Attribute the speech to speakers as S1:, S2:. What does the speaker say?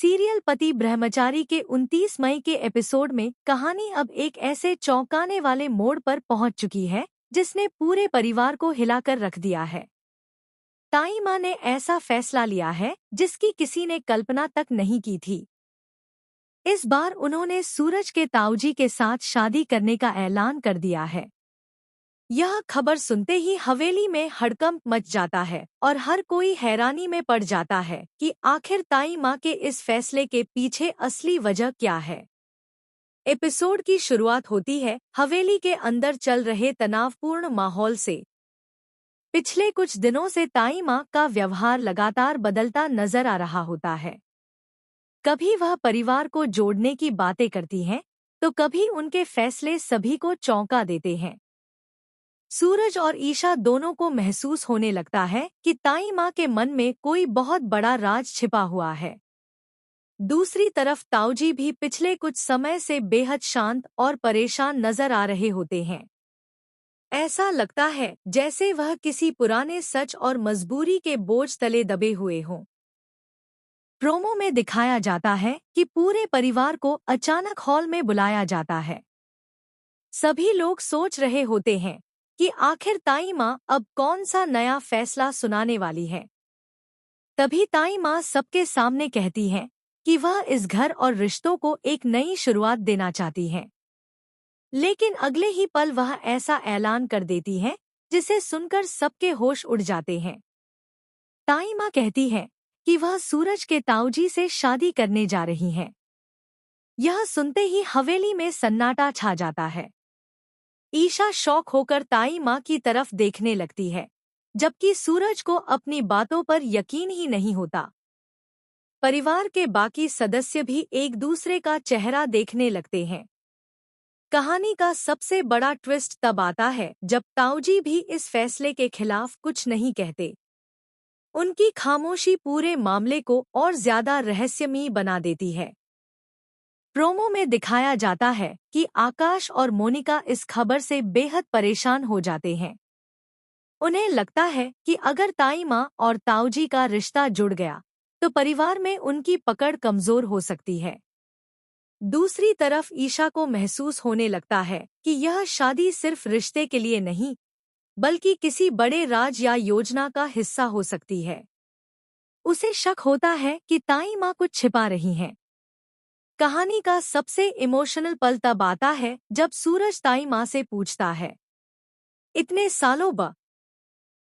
S1: Serial पति ब्रह्मचारी के 29 मई के एपिसोड में कहानी अब एक ऐसे चौंकाने वाले मोड़ पर पहुंच चुकी है जिसने पूरे परिवार को हिलाकर रख दिया है। ताई माँ ने ऐसा फैसला लिया है जिसकी किसी ने कल्पना तक नहीं की थी। इस बार उन्होंने सूरज के ताऊजी के साथ शादी करने का ऐलान कर दिया है। यह खबर सुनते ही हवेली में हड़कंप मच जाता है और हर कोई हैरानी में पड़ जाता है कि आखिर ताई माँ के इस फैसले के पीछे असली वजह क्या है। एपिसोड की शुरुआत होती है हवेली के अंदर चल रहे तनावपूर्ण माहौल से। पिछले कुछ दिनों से ताई माँ का व्यवहार लगातार बदलता नजर आ रहा होता है। कभी वह परिवार को जोड़ने की बातें करती हैं, तो कभी उनके फैसले सभी को चौंका देते हैं। सूरज और ईशा दोनों को महसूस होने लगता है कि ताई माँ के मन में कोई बहुत बड़ा राज छिपा हुआ है। दूसरी तरफ ताऊजी भी पिछले कुछ समय से बेहद शांत और परेशान नजर आ रहे होते हैं। ऐसा लगता है जैसे वह किसी पुराने सच और मजबूरी के बोझ तले दबे हुए हों। प्रोमो में दिखाया जाता है कि पूरे परिवार को अचानक हॉल में बुलाया जाता है। सभी लोग सोच रहे होते हैं कि आखिर ताई माँ अब कौन सा नया फैसला सुनाने वाली है। तभी ताई माँ सबके सामने कहती हैं कि वह इस घर और रिश्तों को एक नई शुरुआत देना चाहती हैं। लेकिन अगले ही पल वह ऐसा ऐलान कर देती हैं जिसे सुनकर सबके होश उड़ जाते हैं। ताई माँ कहती है कि वह सूरज के ताऊजी से शादी करने जा रही हैं। यह सुनते ही हवेली में सन्नाटा छा जाता है। ईशा शॉक होकर ताई माँ की तरफ देखने लगती है, जबकि सूरज को अपनी बातों पर यकीन ही नहीं होता। परिवार के बाकी सदस्य भी एक दूसरे का चेहरा देखने लगते हैं। कहानी का सबसे बड़ा ट्विस्ट तब आता है जब ताऊजी भी इस फैसले के खिलाफ कुछ नहीं कहते। उनकी खामोशी पूरे मामले को और ज्यादा रहस्यमयी बना देती है। प्रोमो में दिखाया जाता है कि आकाश और मोनिका इस खबर से बेहद परेशान हो जाते हैं। उन्हें लगता है कि अगर ताई माँ और ताऊजी का रिश्ता जुड़ गया तो परिवार में उनकी पकड़ कमजोर हो सकती है। दूसरी तरफ ईशा को महसूस होने लगता है कि यह शादी सिर्फ रिश्ते के लिए नहीं, बल्कि किसी बड़े राज या योजना का हिस्सा हो सकती है। उसे शक होता है कि ताई माँ कुछ छिपा रही हैं। कहानी का सबसे इमोशनल पल तब आता है जब सूरज ताई माँ से पूछता है, इतने सालों बाद